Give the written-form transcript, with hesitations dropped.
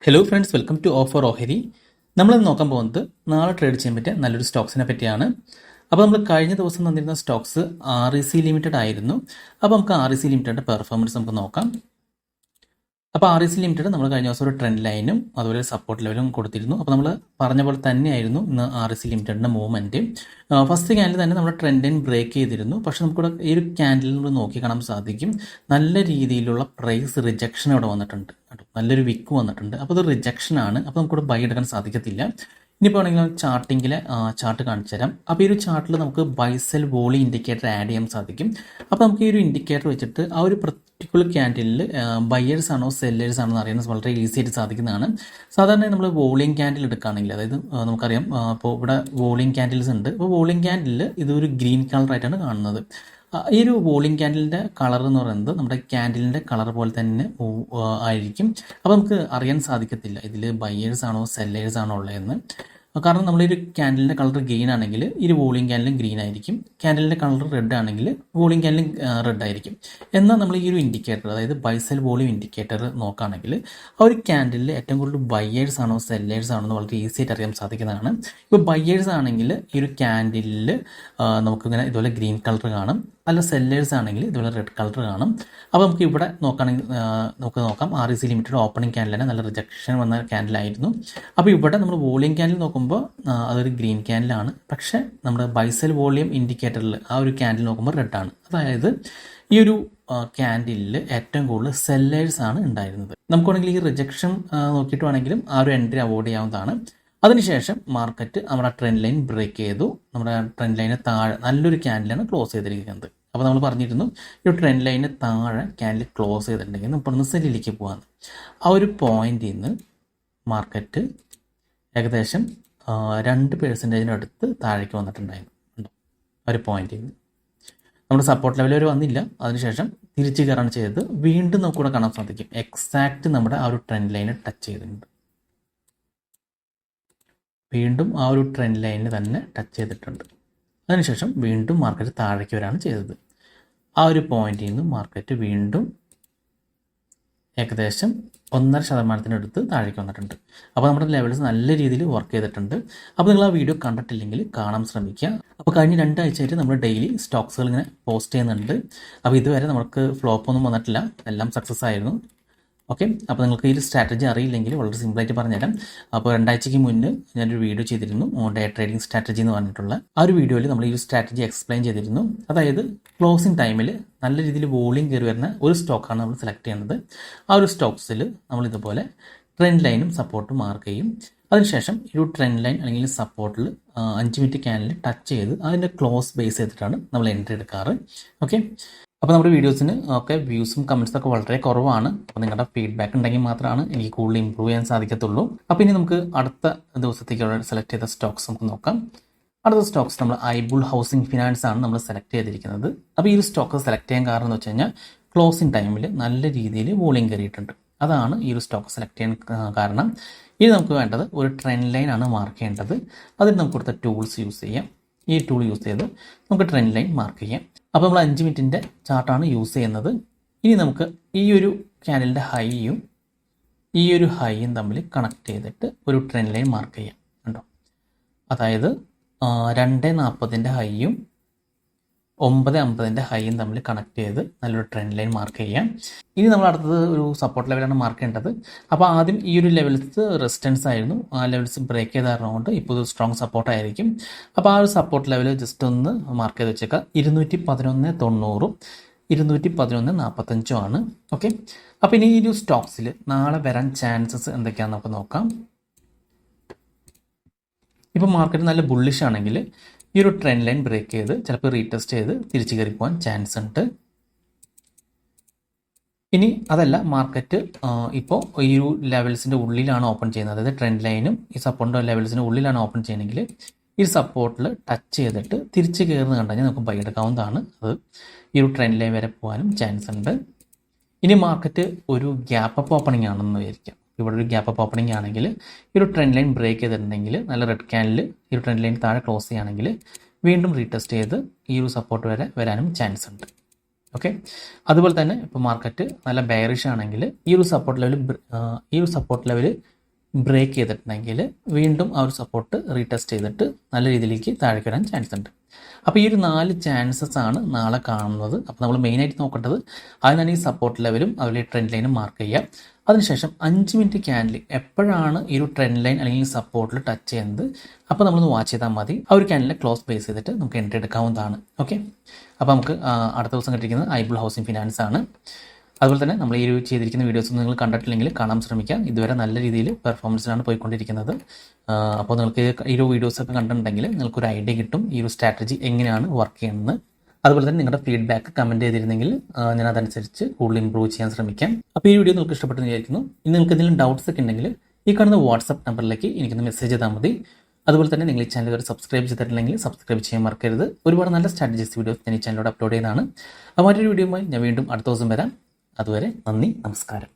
Hello friends, welcome to offer ഓഹരി. നമ്മളിന്ന് നോക്കാൻ പോകുന്നത് നാളെ ട്രേഡ് ചെയ്യാൻ പറ്റിയ നല്ലൊരു സ്റ്റോക്സിനെ പറ്റിയാണ്. അപ്പോൾ നമ്മൾ കഴിഞ്ഞ ദിവസം തന്നിരുന്ന സ്റ്റോക്സ് REC ലിമിറ്റഡ് ആയിരുന്നു. അപ്പോൾ നമുക്ക് REC ലിമിറ്റഡിൻ്റെ പെർഫോമൻസ് നമുക്ക് നോക്കാം. അപ്പോൾ REC ലിമിറ്റഡ് നമ്മൾ കഴിഞ്ഞ ദിവസം ഒരു ട്രെൻഡ് ലൈനും അതുപോലെ സപ്പോർട്ട് ലെവലും കൊടുത്തിരുന്നു. അപ്പോൾ നമ്മൾ പറഞ്ഞ പോലെ തന്നെയായിരുന്നു ഇന്ന് REC ലിമിറ്റഡിൻ്റെ മൂവ്മെൻറ്റ്. ഫസ്റ്റ് ക്യാൻഡിൽ തന്നെ നമ്മൾ ട്രെൻഡ് ലൈൻ ബ്രേക്ക് ചെയ്തിരുന്നു. പക്ഷേ നമുക്കിവിടെ ഈ ഒരു ക്യാൻഡിൽ നമ്മൾ നോക്കി കാണാൻ സാധിക്കും, നല്ല രീതിയിലുള്ള പ്രൈസ് റിജക്ഷൻ ഇവിടെ വന്നിട്ടുണ്ട്. നല്ലൊരു വിക്ക് വന്നിട്ടുണ്ട്. അപ്പോൾ ഇത് റിജക്ഷനാണ്. അപ്പോൾ നമുക്കിവിടെ ബൈ എടുക്കാൻ സാധിക്കത്തില്ല. ഇനിയിപ്പോൾ ആണെങ്കിൽ ചാർട്ടിങ്ങിലെ ചാർട്ട് കാണിച്ചു തരാം. അപ്പോൾ ഈ ഒരു ചാർട്ടിൽ നമുക്ക് buy sell volley indicator add ചെയ്യാൻ സാധിക്കും. അപ്പോൾ നമുക്ക് ഈ ഒരു ഇൻഡിക്കേറ്റർ വെച്ചിട്ട് ആ ഒരു പർട്ടിക്കുലർ ക്യാൻഡിലിൽ ബയേഴ്സ് ആണോ സെല്ലേഴ്സ് ആണോ എന്ന് അറിയാൻ വളരെ ഈസി ആയിട്ട് സാധിക്കുന്നതാണ്. സാധാരണ നമ്മൾ വോളിയം ക്യാൻഡിൽ എടുക്കുകയാണെങ്കിൽ, അതായത് നമുക്കറിയാം ഇപ്പോൾ ഇവിടെ വോളിയം ക്യാൻഡിൽസ് ഉണ്ട്. അപ്പോൾ വോളിയം ക്യാൻഡിലിൽ ഇതൊരു ഗ്രീൻ കളറായിട്ടാണ് കാണുന്നത്. ഈ ഒരു വോളിയം ക്യാൻഡിലിൻ്റെ കളർ എന്ന് പറയുന്നത് നമ്മുടെ ക്യാൻഡിലിൻ്റെ കളർ പോലെ തന്നെ ആയിരിക്കും. അപ്പോൾ നമുക്ക് അറിയാൻ സാധിക്കത്തില്ല ഇതിൽ ബയേഴ്സ് ആണോ സെല്ലേഴ്സ് ആണോ ഉള്ളതെന്ന്. കാരണം നമ്മളൊരു ക്യാൻഡിലിൻ്റെ കളർ ഗ്രീൻ ആണെങ്കിൽ ഈ ഒരു വോളിയം ക്യാൻഡിലും ഗ്രീൻ ആയിരിക്കും. ക്യാൻഡിലിൻ്റെ കളർ റെഡ് ആണെങ്കിൽ വോളിയം ക്യാൻഡിലും റെഡ് ആയിരിക്കും. എന്നാൽ നമ്മൾ ഈ ഒരു ഇൻഡിക്കേറ്റർ, അതായത് ബൈസെൽ വോളിയം ഇൻഡിക്കേറ്റർ നോക്കുകയാണെങ്കിൽ ആ ഒരു ക്യാൻഡിലിൽ ഏറ്റവും കൂടുതൽ ബയേഴ്സ് ആണോ സെല്ലേഴ്സ് ആണോ എന്ന് വളരെ ഈസി ആയിട്ട് അറിയാൻ സാധിക്കുന്നതാണ്. ഇപ്പോൾ ബയേഴ്സ് ആണെങ്കിൽ ഈ ഒരു ക്യാൻഡിലിൽ നമുക്കിങ്ങനെ ഇതുപോലെ ഗ്രീൻ കളർ കാണും. അല്ല സെല്ലേഴ്സ് ആണെങ്കിൽ ഇതുപോലെ റെഡ് കളർ കാണും. അപ്പോൾ നമുക്ക് ഇവിടെ നോക്കുകയാണെങ്കിൽ നമുക്ക് നോക്കാം, REC ലിമിറ്റഡ് ഓപ്പണിംഗ് ക്യാൻഡിൽ തന്നെ നല്ല റിജക്ഷൻ വന്ന ക്യാൻഡിലായിരുന്നു. അപ്പോൾ ഇവിടെ നമ്മൾ വോളിയം ക്യാൻഡിൽ നോക്കുമ്പോൾ അതൊരു ഗ്രീൻ ക്യാൻഡിലാണ്. പക്ഷേ നമ്മുടെ ബൈസെൽ വോളിയം ഇൻഡിക്കേറ്ററിൽ ആ ഒരു ക്യാൻഡിൽ നോക്കുമ്പോൾ റെഡാണ്. അതായത് ഈ ഒരു ക്യാൻഡിലിൽ ഏറ്റവും കൂടുതൽ സെല്ലേഴ്സ് ആണ് ഉണ്ടായിരുന്നത്. നമുക്കാണെങ്കിൽ ഈ റിജക്ഷൻ നോക്കിയിട്ട് വേണമെങ്കിലും ആ ഒരു എൻട്രി അവോയ്ഡ് ചെയ്യാവുന്നതാണ്. അതിനുശേഷം മാർക്കറ്റ് നമ്മുടെ ട്രെൻഡ് ലൈൻ ബ്രേക്ക് ചെയ്തു. നമ്മുടെ ട്രെൻഡ് ലൈന് താഴെ നല്ലൊരു ക്യാൻഡിലാണ് ക്ലോസ് ചെയ്തിരിക്കുന്നത്. അപ്പോൾ നമ്മൾ പറഞ്ഞിരുന്നു ഈ ട്രെൻഡ് ലൈന് താഴെ ക്യാൻഡിൽ ക്ലോസ് ചെയ്തിട്ടുണ്ടെങ്കിൽ നമ്മൾ സെല്ലിലേക്ക് പോകാമെന്ന്. ആ ഒരു പോയിന്റിൽ നിന്ന് മാർക്കറ്റ് ഏകദേശം 2% അടുത്ത് താഴേക്ക് വന്നിട്ടുണ്ടായിരുന്നു. ആ ഒരു പോയിന്റിൽ നിന്ന് നമ്മുടെ സപ്പോർട്ട് ലെവൽ വരെ വന്നില്ല. അതിനുശേഷം തിരിച്ച് കയറാണ് ചെയ്തത്. വീണ്ടും നമുക്കിവിടെ കാണാൻ സാധിക്കും എക്സാക്റ്റ് നമ്മുടെ ആ ഒരു ട്രെൻഡ് ലൈന് ടച്ച് ചെയ്തിട്ടുണ്ട്. വീണ്ടും ആ ഒരു ട്രെൻഡ് ലൈനിൽ തന്നെ ടച്ച് ചെയ്തിട്ടുണ്ട്. അതിനുശേഷം വീണ്ടും മാർക്കറ്റ് താഴേക്ക് വരാണ് ചെയ്തത്. ആ ഒരു പോയിന്റിൽ നിന്ന് മാർക്കറ്റ് വീണ്ടും ഏകദേശം 1.5% അടുത്ത് താഴേക്ക് വന്നിട്ടുണ്ട്. അപ്പോൾ നമ്മുടെ ലെവൽസ് നല്ല രീതിയിൽ വർക്ക് ചെയ്തിട്ടുണ്ട്. അപ്പോൾ നിങ്ങൾ ആ വീഡിയോ കണ്ടിട്ടില്ലെങ്കിൽ കാണാൻ ശ്രമിക്കുക. അപ്പോൾ കഴിഞ്ഞ 2 ആഴ്ചയായിട്ട് നമ്മൾ ഡെയിലി സ്റ്റോക്സുകൾ ഇങ്ങനെ പോസ്റ്റ് ചെയ്യുന്നുണ്ട്. അപ്പോൾ ഇതുവരെ നമുക്ക് ഫ്ലോപ്പൊന്നും വന്നിട്ടില്ല, എല്ലാം സക്സസ് ആയിരുന്നു. ഓക്കെ, അപ്പോൾ നിങ്ങൾക്ക് ഈ ഒരു സ്ട്രാറ്റജി അറിയില്ലെങ്കിൽ വളരെ സിമ്പിളായിട്ട് പറഞ്ഞുതരാം. അപ്പോൾ 2 ആഴ്ചയ്ക്ക് മുന്നേ ഞാനൊരു വീഡിയോ ചെയ്തിരുന്നു, ഡേ ട്രേഡിംഗ് സ്ട്രാറ്റജി എന്ന് പറഞ്ഞിട്ടുള്ള. ആ ഒരു വീഡിയോയിൽ നമ്മൾ ഈ ഒരു സ്ട്രാറ്റജി എക്സ്പ്ലെയിൻ ചെയ്തിരുന്നു. അതായത് ക്ലോസിംഗ് ടൈമിൽ നല്ല രീതിയിൽ വോളിയം കയറി വരുന്ന ഒരു സ്റ്റോക്കാണ് നമ്മൾ സെലക്ട് ചെയ്യുന്നത്. ആ ഒരു സ്റ്റോക്സിൽ നമ്മൾ ഇതുപോലെ ട്രെൻഡ് ലൈനും സപ്പോർട്ടും മാർക്ക് ചെയ്യും. അതിനുശേഷം ഈ ഒരു ട്രെൻഡ് ലൈൻ അല്ലെങ്കിൽ സപ്പോർട്ടിൽ 5 മിനിറ്റ് ക്യാൻഡിൽ ടച്ച് ചെയ്ത് അതിൻ്റെ ക്ലോസ് ബേസ് ചെയ്തിട്ടാണ് നമ്മൾ എൻട്രി എടുക്കാറ്. ഓക്കെ, അപ്പോൾ നമ്മുടെ വീഡിയോസിന് ഒക്കെ വ്യൂസും കമൻസൊക്കെ വളരെ കുറവാണ്. അപ്പോൾ നിങ്ങളുടെ ഫീഡ്ബാക്ക് ഉണ്ടെങ്കിൽ മാത്രമാണ് എനിക്ക് കൂടുതൽ ഇമ്പ്രൂവ് ചെയ്യാൻ സാധിക്കത്തുള്ളൂ. അപ്പോൾ ഇനി നമുക്ക് അടുത്ത ദിവസത്തേക്കുള്ള സെലക്ട് ചെയ്ത സ്റ്റോക്സ് നമുക്ക് നോക്കാം. അടുത്ത സ്റ്റോക്സ് നമ്മൾ ഐബുൾ ഹൗസിംഗ് ഫിനാൻസ് ആണ് നമ്മൾ സെലക്ട് ചെയ്തിരിക്കുന്നത്. അപ്പോൾ ഈ ഒരു സ്റ്റോക്ക് സെലക്ട് ചെയ്യാൻ കാരണം എന്ന് വെച്ച് കഴിഞ്ഞാൽ ക്ലോസിംഗ് ടൈമിൽ നല്ല രീതിയിൽ വോളിയം കയറിയിട്ടുണ്ട്. അതാണ് ഈ ഒരു സ്റ്റോക്ക് സെലക്ട് ചെയ്യാൻ കാരണം. ഇനി നമുക്ക് വേണ്ടത് ഒരു ട്രെൻഡ് ലൈൻ ആണ് മാർക്ക് ചെയ്യേണ്ടത്. അതിന് നമുക്ക് കൊടുത്ത ടൂൾസ് യൂസ് ചെയ്യാം. ഈ ടൂൾ യൂസ് ചെയ്ത് നമുക്ക് ട്രെൻഡ് ലൈൻ മാർക്ക് ചെയ്യാം. അപ്പോൾ നമ്മൾ 5 മിനിറ്റിൻ്റെ ചാർട്ടാണ് യൂസ് ചെയ്യുന്നത്. ഇനി നമുക്ക് ഈ ഒരു ക്യാൻഡിലിൻ്റെ ഹൈയും ഈ ഒരു ഹൈയും തമ്മിൽ കണക്ട് ചെയ്തിട്ട് ഒരു ട്രെൻഡ് ലൈൻ മാർക്ക് ചെയ്യാം. കണ്ടോ, അതായത് 2.40 ഹൈയും 9.50 ഹൈയും തമ്മിൽ കണക്ട് ചെയ്ത് നല്ലൊരു ട്രെൻഡ് ലൈൻ മാർക്ക് ചെയ്യാം. ഇനി നമ്മൾ അടുത്തത് ഒരു സപ്പോർട്ട് ലെവലാണ് മാർക്ക് ചെയ്യേണ്ടത്. അപ്പോൾ ആദ്യം ഈ ഒരു ലെവൽസ് റെസിസ്റ്റൻസ് ആയിരുന്നു. ആ ലെവൽസ് ബ്രേക്ക് ചെയ്ത കാരണം കൊണ്ട് ഇപ്പോൾ ഒരു സ്ട്രോങ് സപ്പോർട്ടായിരിക്കും. അപ്പോൾ ആ ഒരു സപ്പോർട്ട് ലെവൽ ജസ്റ്റ് ഒന്ന് മാർക്ക് ചെയ്ത് വെച്ചേക്കാം. 211.90 211.45 ആണ്. ഓക്കെ, അപ്പോൾ ഇനി ഈ ഒരു സ്റ്റോക്സിൽ നാളെ വരാൻ ചാൻസസ് എന്തൊക്കെയാണെന്ന് നമുക്ക് നോക്കാം. ഇപ്പോൾ മാർക്കറ്റ് നല്ല ബുള്ളിഷ് ആണെങ്കിൽ ഈ ഒരു ട്രെൻഡ് ലൈൻ ബ്രേക്ക് ചെയ്ത് ചിലപ്പോൾ റീടെസ്റ്റ് ചെയ്ത് തിരിച്ചു കയറി പോകാൻ ചാൻസ് ഉണ്ട്. ഇനി അതല്ല, മാർക്കറ്റ് ഇപ്പോൾ ഈ ഒരു ലെവൽസിൻ്റെ ഉള്ളിലാണ് ഓപ്പൺ ചെയ്യുന്നത്, അതായത് ട്രെൻഡ് ലൈനും ഈ സപ്പോർട്ടിൻ്റെ ലെവൽസിൻ്റെ ഉള്ളിലാണ് ഓപ്പൺ ചെയ്യണമെങ്കിൽ ഈ സപ്പോർട്ടിൽ ടച്ച് ചെയ്തിട്ട് തിരിച്ച് കയറുന്ന കണ്ടു കഴിഞ്ഞാൽ നമുക്ക് ബൈ എടുക്കാവുന്നതാണ്. അത് ഈ ഒരു ട്രെൻഡ് ലൈൻ വരെ പോകാനും ചാൻസ് ഉണ്ട്. ഇനി മാർക്കറ്റ് ഒരു ഗ്യാപ്പ് അപ്പ് ഓപ്പണിംഗ് ആണെന്ന് വിചാരിക്കാം. ഇവിടെ ഒരു ഗ്യാപ്പ് അപ്പ് ഓപ്പണിംഗ് ആണെങ്കിൽ ഈ ഒരു ട്രെൻഡ് ലൈൻ ബ്രേക്ക് ചെയ്തിട്ടുണ്ടെങ്കിൽ നല്ല റെഡ് ക്യാൻഡിൽ ഈ ഒരു ട്രെൻഡ് ലൈൻ താഴെ ക്ലോസ് ചെയ്യുകയാണെങ്കിൽ വീണ്ടും റീടെസ്റ്റ് ചെയ്ത് ഈ ഒരു സപ്പോർട്ട് വരെ വരാനും ചാൻസ് ഉണ്ട്. ഓക്കെ, അതുപോലെ തന്നെ ഇപ്പോൾ മാർക്കറ്റ് നല്ല ബെയറിഷ് ആണെങ്കിൽ ഈ ഒരു സപ്പോർട്ട് ലെവൽ ബ്രേക്ക് ചെയ്തിട്ടുണ്ടെങ്കിൽ വീണ്ടും ആ ഒരു സപ്പോർട്ട് റീടെസ്റ്റ് ചെയ്തിട്ട് നല്ല രീതിയിലേക്ക് താഴേക്ക് വരാൻ ചാൻസ് ഉണ്ട്. അപ്പോൾ ഈ ഒരു 4 ചാൻസസ് ആണ് നാളെ കാണുന്നത്. അപ്പോൾ നമ്മൾ മെയിനായിട്ട് നോക്കേണ്ടത് അതിനാണ് ഈ സപ്പോർട്ട് ലെവലും അതുപോലെ ട്രെൻഡ് ലൈനും മാർക്ക് ചെയ്യുക. അതിനുശേഷം 5 മിനിറ്റ് ക്യാൻഡിൽ എപ്പോഴാണ് ഈ ഒരു ട്രെൻഡ് ലൈൻ അല്ലെങ്കിൽ സപ്പോർട്ടിൽ ടച്ച് ചെയ്യുന്നത് അപ്പോൾ നമ്മളൊന്ന് വാച്ച് ചെയ്താൽ മതി. ആ ഒരു ക്യാൻഡിലെ ക്ലോസ് ബേസ് ചെയ്തിട്ട് നമുക്ക് എൻട്രി എടുക്കാവുന്നതാണ്. ഓക്കെ, അപ്പോൾ നമുക്ക് അടുത്ത ദിവസം കിട്ടിയിരിക്കുന്നത് ഐബിൾ ഹൗസിംഗ് ഫിനാൻസ് ആണ്. അതുപോലെ തന്നെ നമ്മൾ ഈ ഒരു ചെയ്തിരിക്കുന്ന വീഡിയോസ് നിങ്ങൾ കണ്ടിട്ടില്ലെങ്കിൽ കാണാൻ ശ്രമിക്കാം. ഇതുവരെ നല്ല രീതിയിൽ പെർഫോമൻസിലാണ് പോയിക്കൊണ്ടിരിക്കുന്നത്. അപ്പോൾ നിങ്ങൾക്ക് ഈ ഒരു വീഡിയോസൊക്കെ കണ്ടിട്ടുണ്ടെങ്കിൽ നിങ്ങൾക്കൊരു ഐഡിയ കിട്ടും ഈ ഒരു സ്ട്രാറ്റജി എങ്ങനെയാണ് വർക്ക് ചെയ്യുന്നത്. അതുപോലെ തന്നെ നിങ്ങളുടെ ഫീഡ്ബാക്ക് കമൻറ്റ് ചെയ്തിരുന്നെങ്കിൽ ഞാൻ അതനുസരിച്ച് കൂടുതൽ ഇമ്പ്രൂവ് ചെയ്യാൻ ശ്രമിക്കാം. അപ്പോൾ ഈ വീഡിയോ നിങ്ങൾക്ക് ഇഷ്ടപ്പെട്ടെന്ന് വിചാരിക്കുന്നു. ഇനി നിങ്ങൾക്ക് എന്തെങ്കിലും ഡൗട്ട്സ് ഒക്കെ ഉണ്ടെങ്കിൽ ഈ കാണുന്ന വാട്സപ്പ് നമ്പറിലേക്ക് എനിക്കൊന്ന് മെസ്സേജ് ചെയ്താൽ മതി. അതുപോലെ തന്നെ നിങ്ങൾ ഈ ചാനൽ വരെ സബ്സ്ക്രൈബ് ചെയ്തിട്ടില്ലെങ്കിൽ സബ്സ്ക്രൈബ് ചെയ്യാൻ മറക്കരുത്. ഒരുപാട് നല്ല സ്ട്രാറ്റജീസ് വീഡിയോസ് ഞാൻ ഈ ചാനലിലൂടെ അപ്ലോഡ് ചെയ്യുന്നതാണ്. അപ്പോൾ മറ്റൊരു വീഡിയോയുമായി ഞാൻ വീണ്ടും അടുത്ത ദിവസം വരാം. അതുവരെ നന്ദി, നമസ്കാരം.